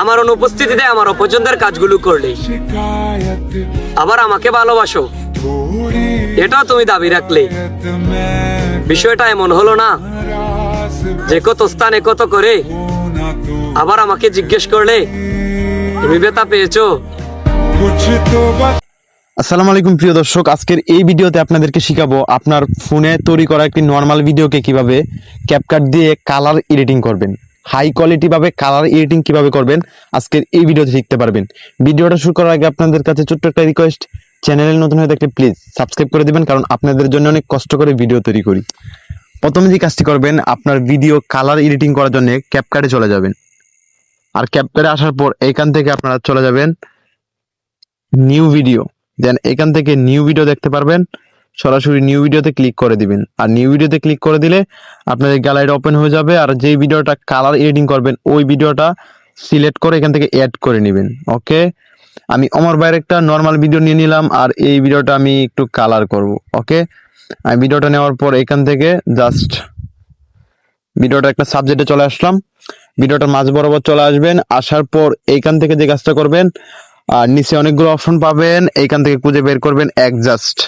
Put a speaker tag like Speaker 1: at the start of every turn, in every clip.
Speaker 1: আমার অনুপস্থিতিতে আমার অপছন্দের কাজগুলো করলে, আবার আমাকে ভালোবাসো, এটাও তুমি দাবি রাখলে। বিষয়টা এমন হলো না যে কত স্থানে কত করে আবার আমাকে জিজ্ঞেস করলে তুমি ব্যথা পেয়েছো।
Speaker 2: আসসালামু আলাইকুম প্রিয় দর্শক, আজকের এই ভিডিওতে আপনাদেরকে শিখাবো আপনার ফোনে তৈরি করা একটি নর্মাল ভিডিওকে কিভাবে ক্যাপকাট দিয়ে কালার এডিটিং করবেন, হাই কোয়ালিটি ভাবে কালার এডিটিং কিভাবে করবেন আজকের এই ভিডিওতে শিখতে পারবেন। ভিডিওটা শুরু করার আগে আপনাদের কাছে ছোট্ট একটা রিকোয়েস্ট, চ্যানেলে নতুন হয়ে থাকলে প্লিজ সাবস্ক্রাইব করে দিবেন, কারণ আপনাদের জন্য অনেক কষ্ট করে ভিডিও তৈরি করি। প্রথমে যে কাজটি করবেন, আপনার ভিডিও কালার এডিটিং করার জন্য ক্যাপকাটে চলে যাবেন। আর ক্যাপকাটে আসার পর এইখান থেকে আপনারা চলে যাবেন নিউ ভিডিও, দেন এখান থেকে নিউ ভিডিও দেখতে পারবেন। সরাসরি নিউ ভিডিওতে ক্লিক করে দিবেন। আর নিউ ভিডিওতে ক্লিক করে দিলে আপনাদের গ্যালারি ওপেন হয়ে যাবে। আর যেই ভিডিওটা কালার এডিটিং করবেন ওই ভিডিওটা সিলেক্ট করে এখান থেকে অ্যাড করে নেবেন। ওকে, আমি অমর ভাইয়ের একটা নর্মাল ভিডিও নিয়ে নিলাম, আর এই ভিডিওটা আমি একটু কালার করব। ওকে, আমি ভিডিওটা নেওয়ার পর এখান থেকে জাস্ট ভিডিওটা একটা সাবজেক্টে চলে আসলাম। ভিডিওটার মাঝ বরাবর চলে আসবেন। আসার পর এইখান থেকে যে কাজটা করবেন, আর নিচে অনেকগুলো অপশন পাবেন, এইখান থেকে খুঁজে বের করবেন অ্যাডজাস্ট।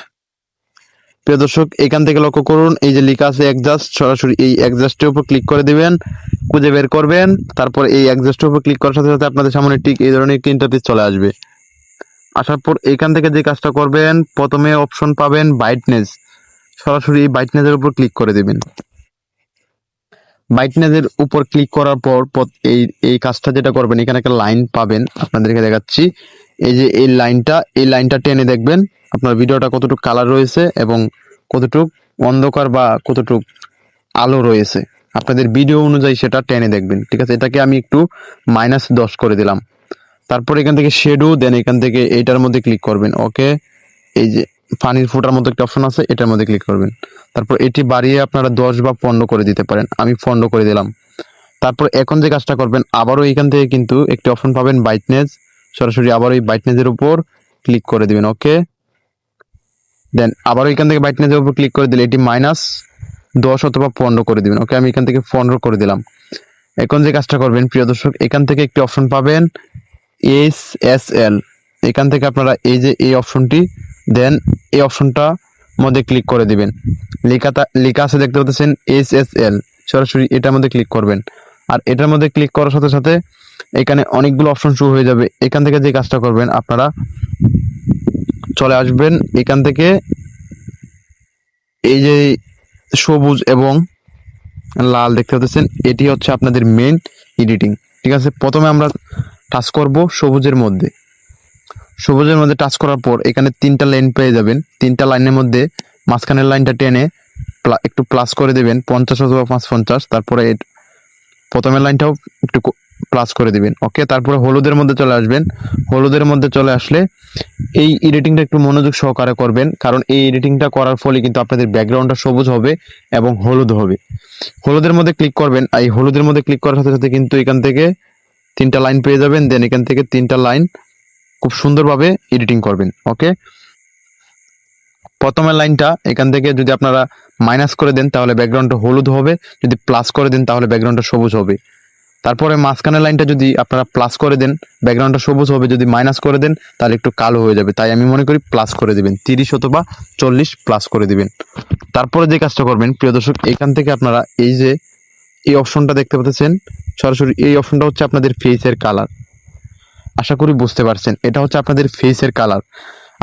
Speaker 2: প্রিয় দর্শক, এখান থেকে লক্ষ্য করুন, এই যে লেখা আছে অ্যাডজাস্ট, সরাসরি এই অ্যাডজাস্টের উপর ক্লিক করে দিবেন, খুঁজে বের করবেন। তারপর এই অ্যাডজাস্টের উপর ক্লিক করার সাথে সাথে আপনাদের সামনে ঠিক এই ধরনের একটি ইন্টারফেস চলে আসবে। আসার পর এখান থেকে যে কাজটা করবেন, প্রথমে অপশন পাবেন ব্রাইটনেস, সরাসরি এই ব্রাইটনেসের উপর ক্লিক করে দিবেন। ব্রাইটনেসের উপর ক্লিক করার পর এই এই কাজটা যেটা করবেন, এখানে একটা লাইন পাবেন, আপনাদেরকে দেখাচ্ছি। এই যে এই লাইনটা টেনে দেখবেন আপনার ভিডিওটা কতটুকু কালার রয়েছে এবং কতটুকু অন্ধকার বা কতটুকু আলো রয়েছে। আপনাদের ভিডিও অনুযায়ী সেটা টেনে দেখবেন, ঠিক আছে। এটাকে আমি একটু -10 করে দিলাম। তারপর এখান থেকে শেডো, দেন এখান থেকে এইটার মধ্যে ক্লিক করবেন। ওকে, এই যে পানির ফোঁটার মতো একটা অপশন আছে, এটার মধ্যে ক্লিক করবেন। তারপর এটি বাড়িয়ে আপনারা 10 বা 15 করে দিতে পারেন, আমি 15 করে দিলাম। তারপর এখন যে কাজটা করবেন, আবারও এখান থেকে কিন্তু একটি অপশন পাবেন ব্রাইটনেস, সরাসরি আবার এই ব্রাইটনেসের উপর ক্লিক করে দিবেন। ওকে, দেন আবারও এখান থেকে ব্রাইটনেসের উপর ক্লিক করে দিলে এটি -10 অথবা 15 করে দিবেন। ওকে, আমি এখান থেকে 15 করে দিলাম। এখন যে কাজটা করবেন প্রিয় দর্শক, এখান থেকে একটি অপশন পাবেন SSL, এখান থেকে আপনারা এই যে এই অপশনটি, দেন এই অপশনটা মধ্যে ক্লিক করে দিবেন। লেখা আছে দেখতে পাচ্ছেন SSL, সরাসরি এটার মধ্যে ক্লিক করবেন। আর এটার মধ্যে ক্লিক করার সাথে সাথে এখানে অনেকগুলো অপশন শুরু হয়ে যাবে। এখান থেকে যে কাজটা করবেন, আপনারা চলে আসবেন এখান থেকে এই যে সবুজ এবং লাল দেখতে পাচ্ছেন, এটি হচ্ছে আপনাদের মেইন এডিটিং, ঠিক আছে। প্রথমে আমরা টাচ করব সবুজের মধ্যে। সবুজের মধ্যে টাচ করার পর এখানে 3টা লাইন পেয়ে যাবেন। 3টা লাইনের মধ্যে মাঝখানের লাইনটা টেনে একটু প্লাস করে দিবেন, 50 অথবা 550। তারপরে প্রথমের লাইনটাও একটু প্লাস করে দিবেন। ওকে, তারপরে হলুদের মধ্যে চলে আসবেন। হলুদের মধ্যে চলে আসলে এই এডিটিংটা একটু মনোযোগ সহকারে করবেন, কারণ এই এডিটিংটা করার ফলে কিন্তু আপনাদের ব্যাকগ্রাউন্ডটা সবুজ হবে এবং হলুদ হবে। হলুদের মধ্যে ক্লিক করবেন। এই হলুদের মধ্যে ক্লিক করার সাথে সাথে কিন্তু এখান থেকে 3টা লাইন পেয়ে যাবেন। দেন এখান থেকে 3টা লাইন খুব সুন্দরভাবে এডিটিং করবেন। ওকে, প্রথমের লাইনটা এখান থেকে যদি আপনারা মাইনাস করে দেন তাহলে ব্যাকগ্রাউন্ডটা হলুদ হবে, যদি প্লাস করে দেন তাহলে ব্যাকগ্রাউন্ডটা সবুজ হবে। তারপরে মাঝখানের লাইনটা যদি আপনারা প্লাস করে দেন ব্যাকগ্রাউন্ডটা সবুজ হবে, যদি মাইনাস করে দেন তাহলে একটু কালো হয়ে যাবে। তাই আমি মনে করি প্লাস করে দিবেন, 30 অথবা 40 প্লাস করে দিবেন। তারপরে যে কাজটা করবেন প্রিয় দর্শক, এখান থেকে আপনারা এই যে এই অপশনটা দেখতে পাচ্ছেন, সরাসরি এই অপশনটা হচ্ছে আপনাদের ফেসের কালার। আশা করি বুঝতে পারছেন, এটা হচ্ছে আপনাদের ফেসের কালার।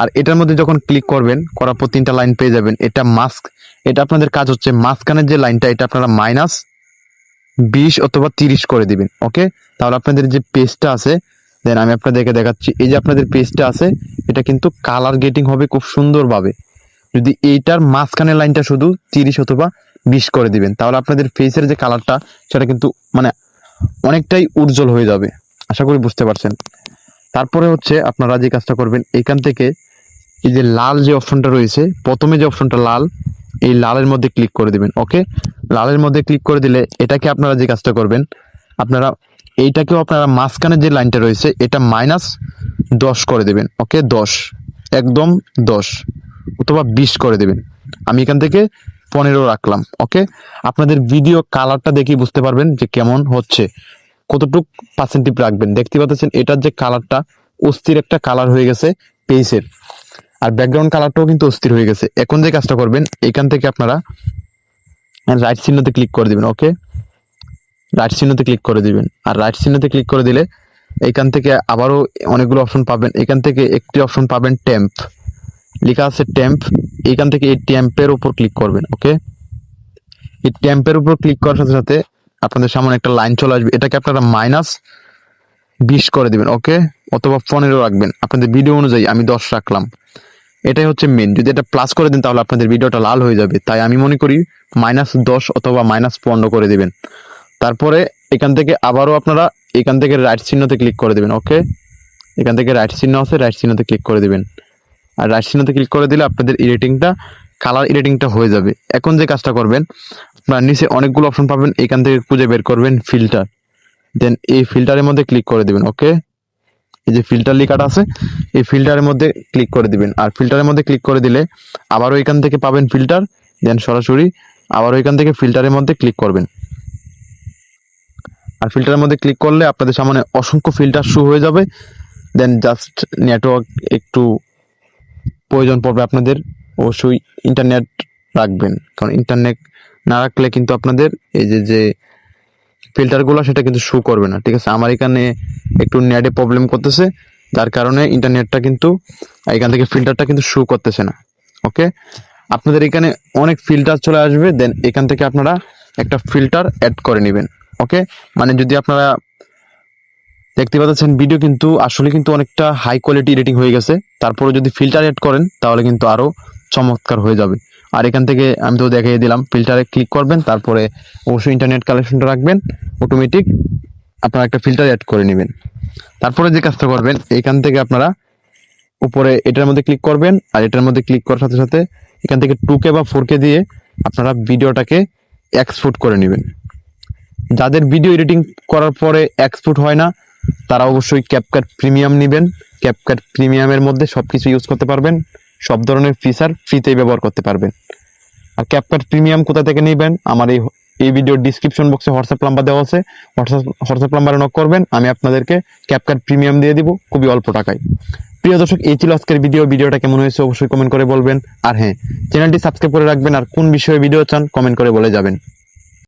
Speaker 2: আর এটার মধ্যে যখন ক্লিক করবেন, করার পর 3টা লাইন পেয়ে যাবেন। এটা মাস্ক, এটা আপনাদের কাজ হচ্ছে মাঝখানের যে লাইনটা এটা আপনারা -20 অথবা 30 করে দিবেন। ওকে, তাহলে আপনাদের যে পেজটা আছে, দেন আমি আপনাদেরকে দেখাচ্ছি, এই যে আপনাদের পেজটা আছে এটা কিন্তু কালার গেটিং হবে খুব সুন্দরভাবে। যদি এইটার মাঝখানের লাইনটা শুধু 30 অথবা 20 করে দিবেন, তাহলে আপনাদের ফেসের যে কালারটা সেটা কিন্তু মানে অনেকটাই উজ্জ্বল হয়ে যাবে। আশা করি বুঝতে পারছেন। তারপরে হচ্ছে আপনারা যে কাজটা করবেন, এখান থেকে এই যে লাল যে অপশনটা রয়েছে, প্রথমে যে অপশনটা লাল, এই লালের মধ্যে ক্লিক করে দিবেন। ওকে, লালের মধ্যে ক্লিক করে দিলে এটাকে আপনারা যে কাজটা করবেন, আপনারা এইটাকেও আপনারা মাঝখানে যে লাইনটা রয়েছে এটা -10 করে দেবেন। ওকে, 10, একদম 10 অথবা 20 করে দেবেন। আমি এখান থেকে 15 রাখলাম। ওকে, আপনাদের ভিডিও কালারটা দেখেই বুঝতে পারবেন যে কেমন হচ্ছে। কতটুক পার্সেন্টেজ রাখবেন। দেখতে পাচ্ছেন এটার যে কালারটা অস্থির একটা কালার হয়ে গেছে পেজের, আর ব্যাকগ্রাউন্ড কালারটাও কিন্তু অস্থির হয়ে গেছে। এখন যে কাজটা করবেন, এখান থেকে আপনারা রাইট চিহ্নতে ক্লিক করে দিবেন। ওকে, রাইট চিহ্নতে ক্লিক করে দিবেন। আর রাইট চিহ্নতে ক্লিক করে দিলে এখান থেকে আবারও অনেকগুলো অপশন পাবেন। এখান থেকে একটি অপশন পাবেন টেম্প, লেখা আছে টেম্প। এখান থেকে এই টেম্পের উপর ক্লিক করবেন। ওকে, এই টেম্পের উপর ক্লিক করার সাথে সাথে আপনাদের সামনে একটা লাইন চলে আসবে। এটাকে আপনারা -20 করে দিবেন। ওকে, অথবা 15 রাখবেন। আপনাদের ভিডিও অনুযায়ী আমি 10 রাখলাম। এটাই হচ্ছে মেন। যদি এটা প্লাস করে দেন তাহলে আপনাদের ভিডিওটা লাল হয়ে যাবে, তাই আমি মনে করি -10 অথবা -15 করে দিবেন। তারপরে এখান থেকে আবারও আপনারা এখান থেকে রাইট চিহ্নতে ক্লিক করে দিবেন। ওকে, এখান থেকে রাইট চিহ্ন আছে, রাইট চিহ্নতে ক্লিক করে দিবেন। আর রাইট চিহ্নতে ক্লিক করে দিলে আপনাদের এডিটিংটা, কালার এডিটিংটা হয়ে যাবে। এখন যে কাজটা করবেন, আপনার নিচে অনেকগুলো অপশন পাবেন, এখান থেকে খুঁজে বের করবেন ফিল্টার, দেন এই ফিল্টারের মধ্যে ক্লিক করে দিবেন। ওকে, এই যে ফিল্টার লেখাটা আছে, এই ফিল্টারের মধ্যে ক্লিক করে দিবেন। আর ফিল্টারের মধ্যে ক্লিক করে দিলে আবারও এখান থেকে পাবেন ফিল্টার, দেন সরাসরি আবারও এখান থেকে ফিল্টারের মধ্যে ক্লিক করবেন। আর ফিল্টারের মধ্যে ক্লিক করলে আপনাদের সামনে অসংখ্য ফিল্টার শো হয়ে যাবে। দেন জাস্ট নেটওয়ার্ক একটু প্রয়োজন পড়বে আপনাদের, অবশ্যই ইন্টারনেট রাখবেন, কারণ ইন্টারনেট না রাখলে কিন্তু আপনাদের এই যে ফিল্টারগুলো সেটা কিন্তু শো করবে না। ঠিক আছে, আমার এখানে একটু নেটে প্রবলেম করতেছে, যার কারণে ইন্টারনেটটা কিন্তু এখান থেকে ফিল্টারটা কিন্তু শো করতেছে না। ওকে, আপনাদের এখানে অনেক ফিল্টার চলে আসবে, দেন এখান থেকে আপনারা একটা ফিল্টার অ্যাড করে নেবেন। ওকে, মানে যদি আপনারা দেখতে পাচ্ছেন ভিডিও কিন্তু আসলে কিন্তু অনেকটা হাই কোয়ালিটি এডিটিং হয়ে গেছে, তারপরে যদি ফিল্টার অ্যাড করেন তাহলে কিন্তু আরো চমৎকার হয়ে যাবে। আর এখান থেকে আমি তো দেখিয়ে দিলাম, ফিল্টারে ক্লিক করবেন, তারপরে অবশ্যই ইন্টারনেট কানেকশনটা রাখবেন, অটোমেটিক আপনারা একটা ফিল্টার অ্যাড করে নেবেন। তারপরে যে কাজটা করবেন, এখান থেকে আপনারা উপরে এটার মধ্যে ক্লিক করবেন, আর এটার মধ্যে ক্লিক করার সাথে সাথে এখান থেকে 2K বা 4K দিয়ে আপনারা ভিডিওটাকে এক্সপোর্ট করে নেবেন। যাদের ভিডিও এডিটিং করার পরে এক্সপোর্ট হয় না, তারা অবশ্যই ক্যাপকাট প্রিমিয়াম নেবেন। ক্যাপকাট প্রিমিয়ামের মধ্যে সবকিছু ইউজ করতে পারবেন, সব ধরনের ফিচার ফ্রিতেই ব্যবহার করতে পারবেন। আর ক্যাপকাট প্রিমিয়াম কোথা থেকে নেবেন, আমার এই ভিডিওর ডিসক্রিপশন বক্সে হোয়াটসঅ্যাপ নাম্বার দেওয়া আছে, হোয়াটসঅ্যাপ নাম্বারে নক করবেন, আমি আপনাদেরকে ক্যাপকাট প্রিমিয়াম দিয়ে দিব খুবই অল্প টাকায়। প্রিয় দর্শক, এই ছিল আজকের ভিডিওটা কেমন হয়েছে অবশ্যই কমেন্ট করে বলবেন। আর হ্যাঁ, চ্যানেলটি সাবস্ক্রাইব করে রাখবেন, আর কোন বিষয়ে ভিডিও চান কমেন্ট করে বলে যাবেন।